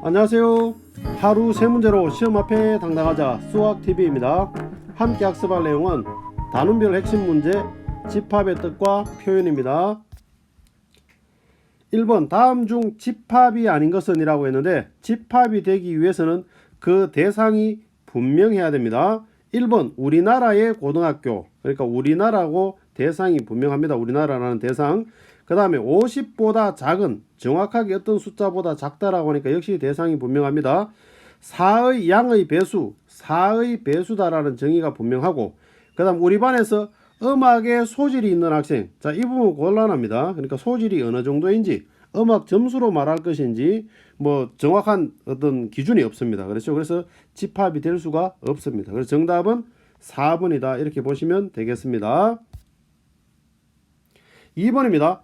안녕하세요. 하루 세 문제로 시험 앞에 당당하자 수학TV입니다. 함께 학습할 내용은 단원별 핵심 문제, 집합의 뜻과 표현입니다. 1번 다음 중 집합이 아닌 것은 이라고 했는데, 집합이 되기 위해서는 그 대상이 분명해야 됩니다. 1번 우리나라의 고등학교, 그러니까 우리나라고 대상이 분명합니다. 우리나라라는 대상. 그 다음에 50보다 작은, 정확하게 어떤 숫자보다 작다라고 하니까 역시 대상이 분명합니다. 4의 양의 배수, 4의 배수다라는 정의가 분명하고, 그 다음 우리 반에서 음악에 소질이 있는 학생, 자, 이 부분 곤란합니다. 그러니까 소질이 어느 정도인지, 음악 점수로 말할 것인지 뭐 정확한 어떤 기준이 없습니다. 그렇죠? 그래서 집합이 될 수가 없습니다. 그래서 정답은 4번이다 이렇게 보시면 되겠습니다. 2번입니다.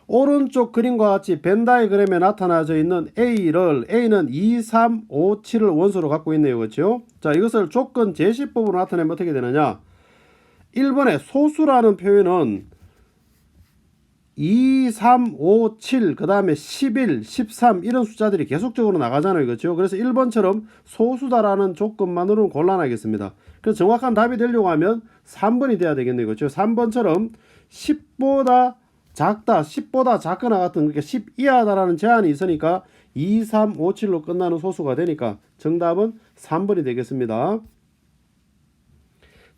오른쪽 그림과 같이 벤 다이그램에 나타나져 있는 A는 2, 3, 5, 7을 원소로 갖고 있네요. 그렇죠? 자, 이것을 조건 제시법으로 나타내면 어떻게 되느냐? 1번에 소수라는 표현은 2, 3, 5, 7, 그 다음에 11, 13 이런 숫자들이 계속적으로 나가잖아요. 그렇죠? 그래서 1번처럼 소수다라는 조건만으로는 곤란하겠습니다. 그래서 정확한 답이 되려고 하면 3번이 돼야 되겠네요. 그렇죠? 3번처럼 10보다 작다, 10보다 작거나 같은, 그러니까 10 이하다라는 제한이 있으니까 2, 3, 5, 7로 끝나는 소수가 되니까 정답은 3번이 되겠습니다.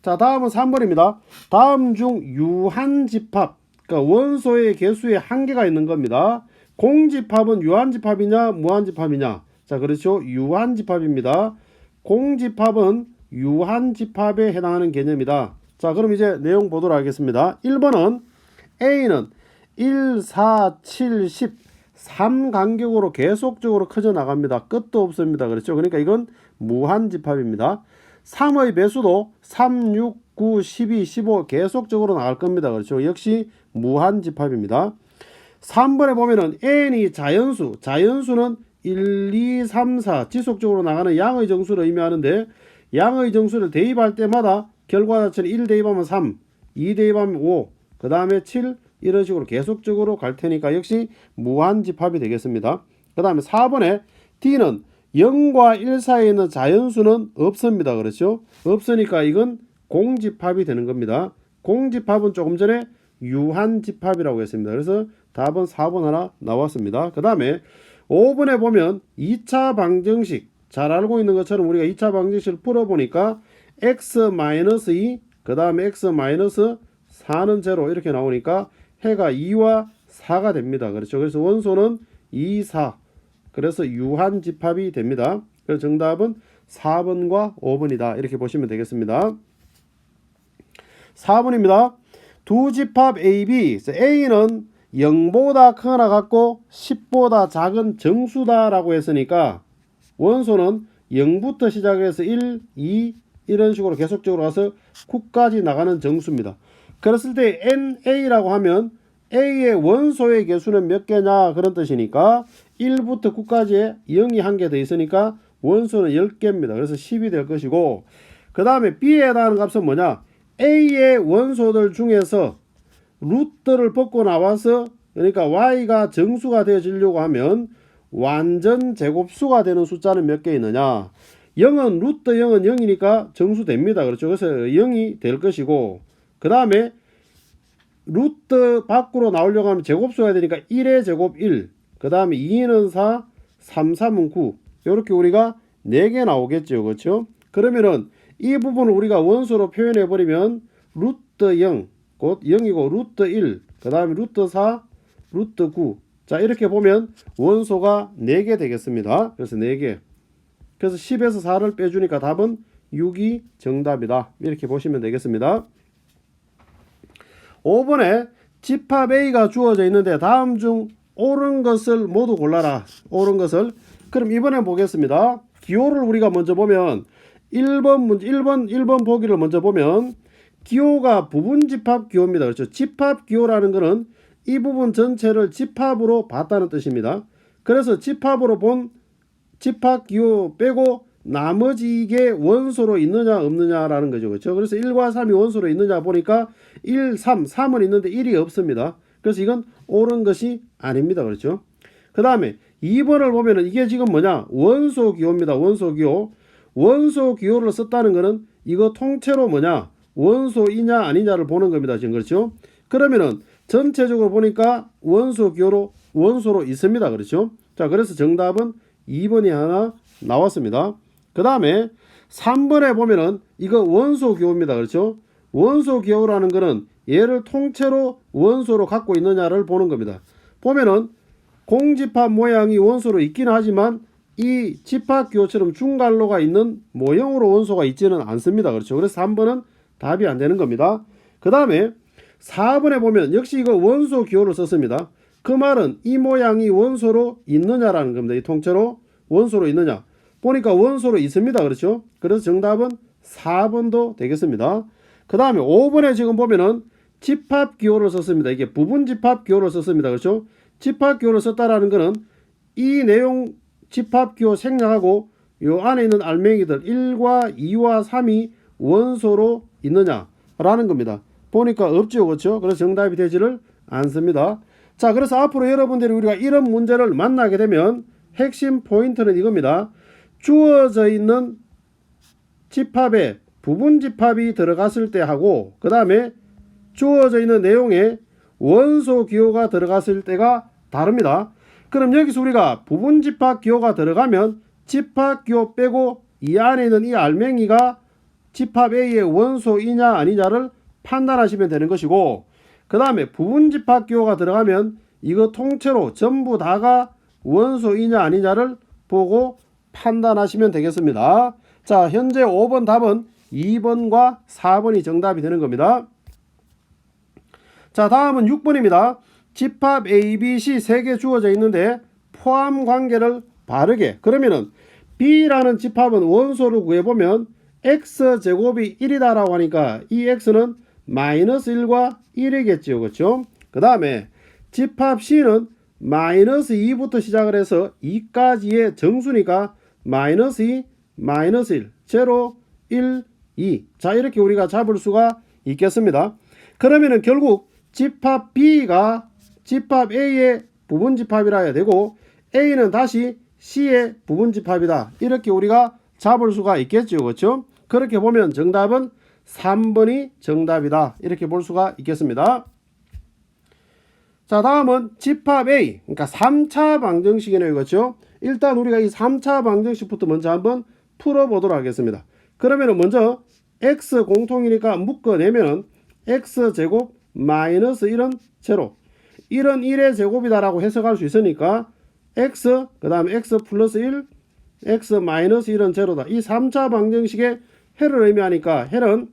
자, 다음은 3번입니다. 다음 중 유한집합, 그러니까 원소의 개수에 한계가 있는 겁니다. 공집합은 유한집합이냐 무한집합이냐? 자, 그렇죠. 유한집합입니다. 공집합은 유한집합에 해당하는 개념이다. 자, 그럼 이제 내용 보도록 하겠습니다. 1번은 A는 1, 4, 7, 10, 3 간격으로 계속적으로 커져 나갑니다. 끝도 없습니다. 그렇죠. 그러니까 이건 무한집합입니다. 3의 배수도 3, 6, 9, 12, 15 계속적으로 나갈 겁니다. 그렇죠. 역시 무한집합입니다. 3번에 보면은 n이 자연수는 1, 2, 3, 4 지속적으로 나가는 양의 정수를 의미하는데, 양의 정수를 대입할 때마다 결과 자체는 1 대입하면 3, 2 대입하면 5, 그 다음에 7 이런 식으로 계속적으로 갈 테니까 역시 무한집합이 되겠습니다. 그 다음에 4번에 D는 0과 1 사이에 있는 자연수는 없습니다. 그렇죠? 없으니까 이건 공집합이 되는 겁니다. 공집합은 조금 전에 유한집합이라고 했습니다. 그래서 답은 4번 하나 나왔습니다. 그 다음에 5번에 보면 2차 방정식, 잘 알고 있는 것처럼 우리가 2차 방정식을 풀어보니까 x-2, 그 다음에 x-4는 0 이렇게 나오니까 해가 2와 4가 됩니다. 그렇죠? 그래서 원소는 2, 4. 그래서 유한집합이 됩니다. 그래서 정답은 4번과 5번이다. 이렇게 보시면 되겠습니다. 4번입니다. 두 집합 A, B. A는 0보다 크거나 같고 10보다 작은 정수다라고 했으니까 원소는 0부터 시작해서 1, 2 이런 식으로 계속적으로 가서 9까지 나가는 정수입니다. 그랬을 때 NA라고 하면 A의 원소의 개수는 몇 개냐 그런 뜻이니까 1부터 9까지에 0이 한 개 더 있으니까 원소는 10개입니다. 그래서 10이 될 것이고, 그 다음에 B에 해당하는 값은 뭐냐? A의 원소들 중에서 루트를 벗고 나와서, 그러니까 Y가 정수가 되어지려고 하면 완전 제곱수가 되는 숫자는 몇 개 있느냐? 0은 루트 0은 0이니까 정수 됩니다. 그렇죠? 그래서 0이 될 것이고, 그 다음에 루트 밖으로 나오려고 하면 제곱수가 되니까 1의 제곱 1, 그 다음에 2는 4, 3, 3은 9 이렇게 우리가 4개 나오겠죠. 그렇죠? 그러면은 이 부분을 우리가 원소로 표현해 버리면 루트 0, 곧 0이고 루트 1, 그 다음에 루트 4, 루트 9. 자, 이렇게 보면 원소가 4개 되겠습니다. 그래서 4개. 그래서 10에서 4를 빼주니까 답은 6이 정답이다. 이렇게 보시면 되겠습니다. 5번에 집합 A가 주어져 있는데 다음 중 옳은 것을 모두 골라라. 옳은 것을. 그럼 이번에 보겠습니다. 기호를 우리가 먼저 보면 1번 보기를 먼저 보면 기호가 부분집합 기호입니다. 그렇죠? 집합 기호라는 것은 이 부분 전체를 집합으로 봤다는 뜻입니다. 그래서 집합으로 본 집합 기호 빼고 나머지 이게 원소로 있느냐 없느냐라는 거죠. 그렇죠? 그래서 1과 3이 원소로 있느냐 보니까 1, 3은 있는데 1이 없습니다. 그래서 이건 옳은 것이 아닙니다. 그렇죠? 그 다음에 2번을 보면은 이게 지금 뭐냐? 원소 기호입니다. 원소 기호. 원소 기호를 썼다는 거는 이거 통째로 뭐냐? 원소이냐 아니냐를 보는 겁니다. 지금 그렇죠? 그러면은 전체적으로 보니까 원소 기호로 원소로 있습니다. 그렇죠? 자, 그래서 정답은 2번이 하나 나왔습니다. 그 다음에 3번에 보면은 이거 원소 기호입니다. 그렇죠? 원소 기호라는 거는 얘를 통째로 원소로 갖고 있느냐를 보는 겁니다. 보면은 공집합 모양이 원소로 있긴 하지만 이 집합기호처럼 중괄로가 있는 모형으로 원소가 있지는 않습니다. 그렇죠? 그래서 3번은 답이 안 되는 겁니다. 그 다음에 4번에 보면 역시 이거 원소 기호를 썼습니다. 그 말은 이 모양이 원소로 있느냐라는 겁니다. 이 통째로 원소로 있느냐. 보니까 원소로 있습니다. 그렇죠? 그래서 정답은 4번도 되겠습니다. 그 다음에 5번에 지금 보면은 집합기호를 썼습니다. 이게 부분집합기호를 썼습니다. 그렇죠? 집합기호를 썼다라는 거는 이 내용 집합기호 생략하고 요 안에 있는 알맹이들 1과 2와 3이 원소로 있느냐라는 겁니다. 보니까 없죠. 그렇죠? 그래서 정답이 되지를 않습니다. 자, 그래서 앞으로 여러분들이 우리가 이런 문제를 만나게 되면 핵심 포인트는 이겁니다. 주어져 있는 집합에 부분집합이 들어갔을 때 하고 그 다음에 주어져 있는 내용에 원소 기호가 들어갔을 때가 다릅니다. 그럼 여기서 우리가 부분집합 기호가 들어가면 집합 기호 빼고 이 안에 있는 이 알맹이가 집합 A의 원소이냐 아니냐를 판단하시면 되는 것이고 그 다음에 부분집합 기호가 들어가면 이거 통째로 전부 다가 원소이냐 아니냐를 보고 판단하시면 되겠습니다. 자, 현재 5번 답은 2번과 4번이 정답이 되는 겁니다. 자, 다음은 6번입니다. 집합 A, B, C 3개 주어져 있는데 포함 관계를 바르게 그러면은 B라는 집합은 원소를 구해보면 X제곱이 1이다 라고 하니까 이 X는 마이너스 1과 1이겠죠. 그렇죠? 그 다음에 집합 C는 마이너스 2부터 시작을 해서 2까지의 정수니까 마이너스 2, 마이너스 1, 0, 1, 2. 자, 이렇게 우리가 잡을 수가 있겠습니다. 그러면은 결국 집합 B가 집합 A의 부분집합이라 해야 되고 A는 다시 C의 부분집합이다. 이렇게 우리가 잡을 수가 있겠죠. 그렇죠? 그렇게 보면 정답은 3번이 정답이다. 이렇게 볼 수가 있겠습니다. 자, 다음은 집합 A, 그러니까 3차 방정식이네요. 그렇죠? 일단 우리가 이 3차 방정식부터 먼저 한번 풀어보도록 하겠습니다. 그러면 먼저 X 공통이니까 묶어내면 X제곱 마이너스 1은 제로 1은 1의 제곱이다 라고 해석할 수 있으니까 X 그 다음에 X 플러스 1 X 마이너스 1은 제로다. 이 3차 방정식의 해를 의미하니까 해는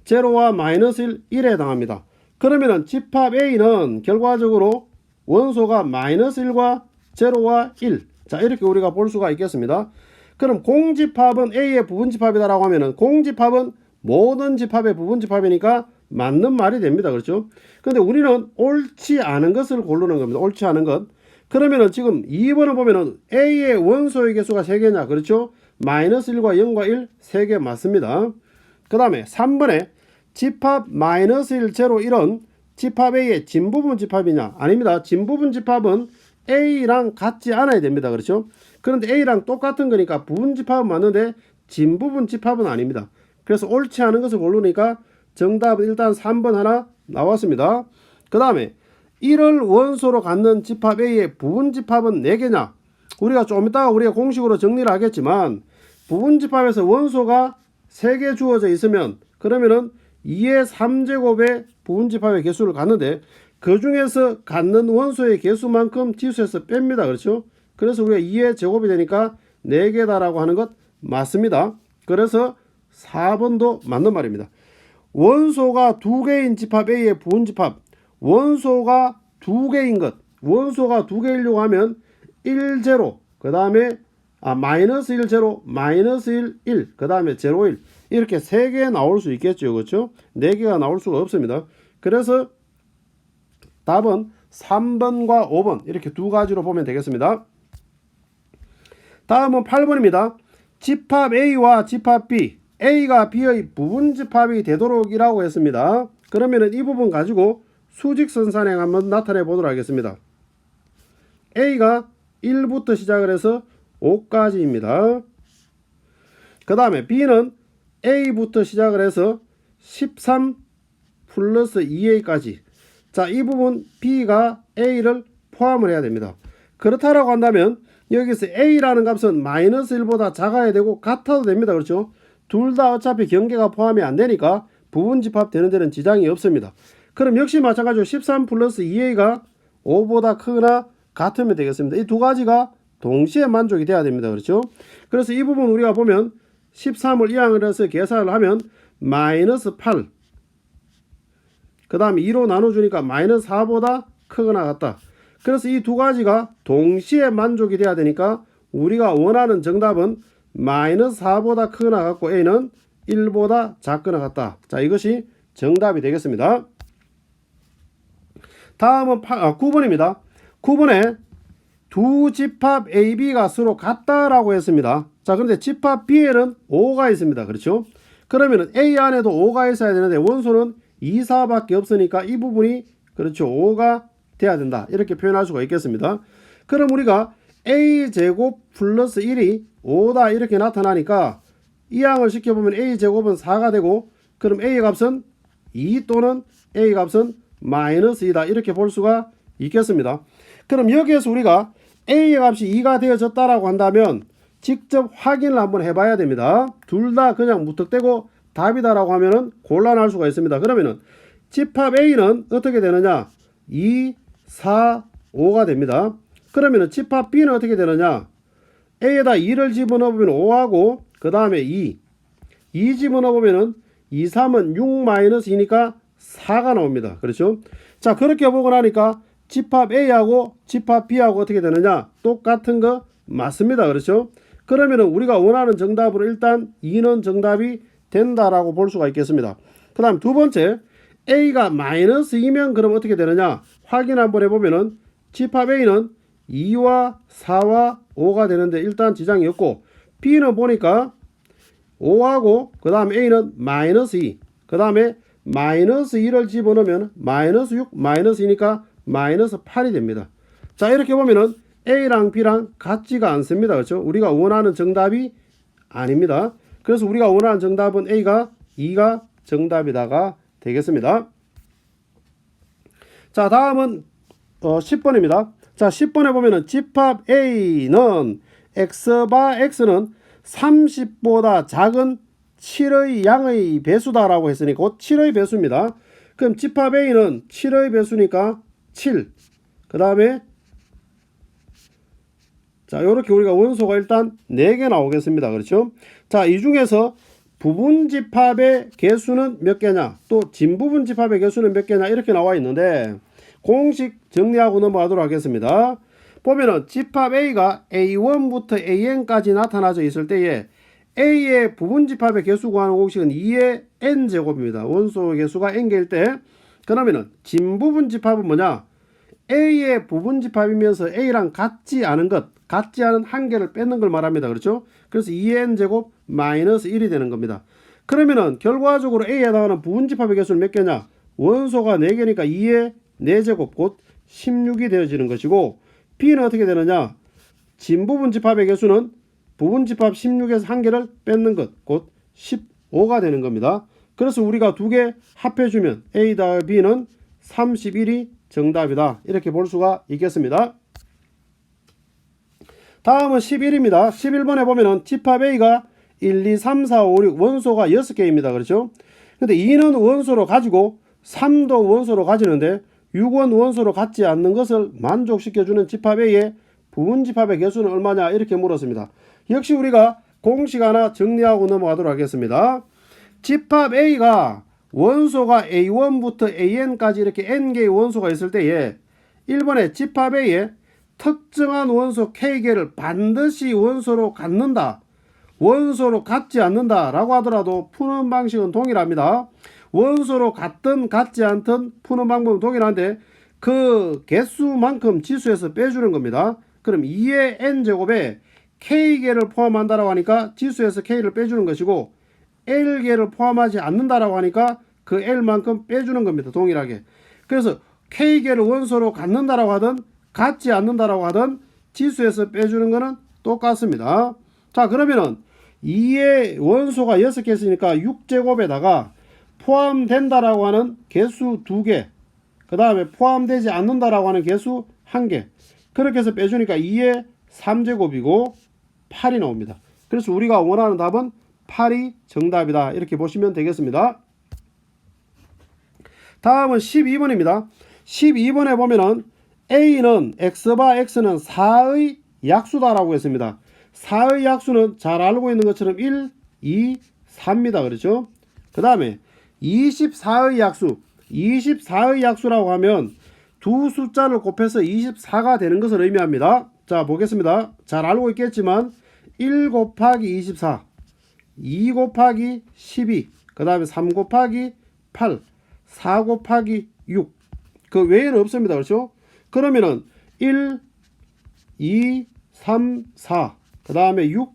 제로와 마이너스 1, 1에 해당합니다. 그러면은 집합 A는 결과적으로 원소가 마이너스 1과 제로와 1. 자, 이렇게 우리가 볼 수가 있겠습니다. 그럼 공집합은 A의 부분집합이다 라고 하면은 공집합은 모든 집합의 부분집합이니까 맞는 말이 됩니다. 그렇죠? 근데 우리는 옳지 않은 것을 고르는 겁니다. 옳지 않은 것. 그러면은 지금 2번을 보면은 A의 원소의 개수가 3개냐. 그렇죠? 마이너스 1과 0과 1, 3개 맞습니다. 그 다음에 3번에 집합 마이너스 1, 0, 1은 집합 A의 진부분 집합이냐? 아닙니다. 진부분 집합은 A랑 같지 않아야 됩니다. 그렇죠? 그런데 A랑 똑같은 거니까 부분 집합은 맞는데 진부분 집합은 아닙니다. 그래서 옳지 않은 것을 고르니까 정답은 일단 3번 하나 나왔습니다. 그 다음에 1을 원소로 갖는 집합 A의 부분 집합은 4개냐? 우리가 좀 이따가 우리가 공식으로 정리를 하겠지만 부분 집합에서 원소가 3개 주어져 있으면 그러면은 2의 3제곱의 부분 집합의 개수를 갖는데 그 중에서 갖는 원소의 개수만큼 지수에서 뺍니다. 그렇죠? 그래서 우리가 2의 제곱이 되니까 4개다 라고 하는 것 맞습니다. 그래서 4번도 맞는 말입니다. 원소가 2개인 집합 A의 부분집합 원소가 2개인 것 원소가 2개이려고 하면 1, 0 그 다음에 마이너스 1, 0 마이너스 1, 1 그 다음에 0, 1 이렇게 3개 나올 수 있겠죠. 그렇죠? 4개가 나올 수가 없습니다. 그래서 답은 3번과 5번 이렇게 두 가지로 보면 되겠습니다. 다음은 8번입니다. 집합 A와 집합 B A가 B의 부분집합이 되도록이라고 했습니다. 그러면 이 부분 가지고 수직선산행 한번 나타내 보도록 하겠습니다. A가 1부터 시작을 해서 5까지입니다. 그 다음에 B는 A부터 시작을 해서 13 플러스 2A까지. 자, 이 부분 B가 A를 포함을 해야 됩니다. 그렇다라고 한다면 여기서 A라는 값은 마이너스 1보다 작아야 되고 같아도 됩니다. 그렇죠? 둘 다 어차피 경계가 포함이 안 되니까 부분 집합되는 데는 지장이 없습니다. 그럼 역시 마찬가지로 13 플러스 2A가 5보다 크거나 같으면 되겠습니다. 이 두 가지가 동시에 만족이 돼야 됩니다. 그렇죠? 그래서 이 부분 우리가 보면 13을 이항을 해서 계산을 하면 마이너스 8, 그 다음에 2로 나눠주니까 마이너스 4보다 크거나 같다. 그래서 이 두 가지가 동시에 만족이 돼야 되니까 우리가 원하는 정답은 마이너스 4보다 크거나 같고 A는 1보다 작거나 같다. 자, 이것이 정답이 되겠습니다. 다음은 9번입니다. 9번에 두 집합 A, B가 서로 같다라고 했습니다. 자, 그런데 집합 B에는 5가 있습니다. 그렇죠? 그러면 A 안에도 5가 있어야 되는데 원소는 2, 4밖에 없으니까 이 부분이 그렇죠. 5가 돼야 된다. 이렇게 표현할 수가 있겠습니다. 그럼 우리가 A제곱 플러스 1이 5다 이렇게 나타나니까 이항을 시켜보면 A제곱은 4가 되고 그럼 A 값은 2 또는 A 값은 마이너스 2다 이렇게 볼 수가 있겠습니다. 그럼 여기에서 우리가 A의 값이 2가 되어졌다라고 한다면 직접 확인을 한번 해봐야 됩니다. 둘 다 그냥 무턱대고 답이다라고 하면은 곤란할 수가 있습니다. 그러면은 집합 A는 어떻게 되느냐? 2, 4, 5가 됩니다. 그러면은 집합 B는 어떻게 되느냐? A에다 2를 집어넣으면 5하고 그 다음에 2 집어넣으면은 2, 3은 6 마이너스 2니까 4가 나옵니다. 그렇죠? 자, 그렇게 보고 나니까 집합 A하고 집합 B하고 어떻게 되느냐? 똑같은 거 맞습니다. 그렇죠? 그러면은 우리가 원하는 정답으로 일단 2는 정답이 된다라고 볼 수가 있겠습니다. 그 다음 두 번째, A가 마이너스 2면 그럼 어떻게 되느냐? 확인 한번 해보면은 집합 A는 2와 4와 5가 되는데 일단 지장이 없고 B는 보니까 5하고 그 다음 A는 마이너스 2, 그 다음에 마이너스 2를 집어넣으면 마이너스 6, 마이너스 2니까 마이너스 8이 됩니다. 자, 이렇게 보면은 A랑 B랑 같지가 않습니다. 그렇죠? 우리가 원하는 정답이 아닙니다. 그래서 우리가 원하는 정답은 A가 2가 정답이다가 되겠습니다. 자, 다음은 10번입니다. 자, 10번에 보면은 집합 A는 X바 X는 30보다 작은 7의 양의 배수다라고 했으니 곧 7의 배수입니다. 그럼 집합 A는 7의 배수니까 7. 그 다음에 자, 이렇게 우리가 원소가 일단 4개 나오겠습니다. 그렇죠? 자, 이 중에서 부분 집합의 개수는 몇 개냐? 또 진부분 집합의 개수는 몇 개냐? 이렇게 나와 있는데 공식 정리하고 넘어가도록 하겠습니다. 보면은 집합 A가 A1부터 AN까지 나타나져 있을 때에 A의 부분 집합의 개수 구하는 공식은 2의 n제곱입니다. 원소 개수가 n개일 때 그러면은 진부분 집합은 뭐냐? A의 부분 집합이면서 A랑 같지 않은 것, 같지 않은 한 개를 뺏는 걸 말합니다. 그렇죠? 그래서 2n제곱 마이너스 1이 되는 겁니다. 그러면은 결과적으로 A에 나오는 부분 집합의 개수는 몇 개냐? 원소가 4개니까 2의 4제곱 곧 16이 되어지는 것이고 B는 어떻게 되느냐? 진부분 집합의 개수는 부분 집합 16에서 한 개를 뺏는 것 곧 15가 되는 겁니다. 그래서 우리가 두 개 합해주면 A다 B는 31이 정답이다. 이렇게 볼 수가 있겠습니다. 다음은 11입니다. 11번에 보면은 집합 A가 1, 2, 3, 4, 5, 6 원소가 6개입니다. 그렇죠? 근데 2는 원소로 가지고 3도 원소로 가지는데 6은 원소로 갖지 않는 것을 만족시켜주는 집합 A의 부분 집합의 개수는 얼마냐 이렇게 물었습니다. 역시 우리가 공식 하나 정리하고 넘어가도록 하겠습니다. 집합 A가 원소가 A1부터 AN까지 이렇게 n개의 원소가 있을 때에 1번에 집합 A에 특정한 원소 K개를 반드시 원소로 갖는다. 원소로 갖지 않는다 라고 하더라도 푸는 방식은 동일합니다. 원소로 갖든 갖지 않든 푸는 방법은 동일한데 그 개수만큼 지수에서 빼주는 겁니다. 그럼 2의 n제곱에 K개를 포함한다라고 하니까 지수에서 K를 빼주는 것이고 L개를 포함하지 않는다라고 하니까 그 L만큼 빼주는 겁니다. 동일하게. 그래서 K개를 원소로 갖는다라고 하든 같지 않는다라고 하던 지수에서 빼주는 거는 똑같습니다. 자, 그러면은 2의 원소가 6개 있으니까 6제곱에다가 포함된다라고 하는 개수 2개, 그 다음에 포함되지 않는다라고 하는 개수 1개, 그렇게 해서 빼주니까 2의 3제곱이고 8이 나옵니다. 그래서 우리가 원하는 답은 8이 정답이다, 이렇게 보시면 되겠습니다. 다음은 12번입니다. 12번에 보면은 A는 X바 X는 4의 약수다라고 했습니다. 4의 약수는 잘 알고 있는 것처럼 1, 2, 4입니다. 그렇죠? 그 다음에 24의 약수, 24의 약수라고 하면 두 숫자를 곱해서 24가 되는 것을 의미합니다. 자, 보겠습니다. 잘 알고 있겠지만 1 곱하기 24, 2 곱하기 12, 그 다음에 3 곱하기 8, 4 곱하기 6, 그 외에는 없습니다. 그렇죠? 그러면은 1, 2, 3, 4, 그 다음에 6,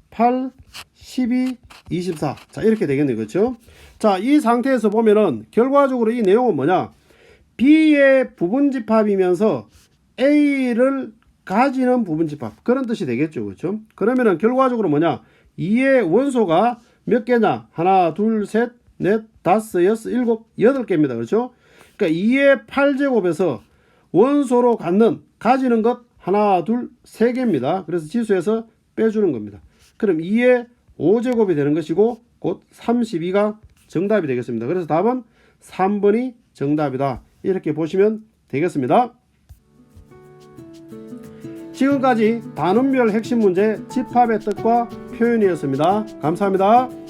8, 12, 24. 자, 이렇게 되겠네요. 그렇죠? 자, 이 상태에서 보면은 결과적으로 이 내용은 뭐냐? B의 부분집합이면서 A를 가지는 부분집합, 그런 뜻이 되겠죠. 그렇죠? 그러면은 결과적으로 뭐냐? 2의 원소가 몇 개냐? 하나, 둘, 셋, 넷, 다섯, 여섯, 일곱, 8개입니다. 그렇죠? 그러니까 2의 8제곱에서 원소로 가지는 것 하나, 둘, 3개입니다. 그래서 지수에서 빼주는 겁니다. 그럼 2의 5제곱이 되는 것이고 곧 32가 정답이 되겠습니다. 그래서 답은 3번이 정답이다, 이렇게 보시면 되겠습니다. 지금까지 단원별 핵심 문제 집합의 뜻과 표현이었습니다. 감사합니다.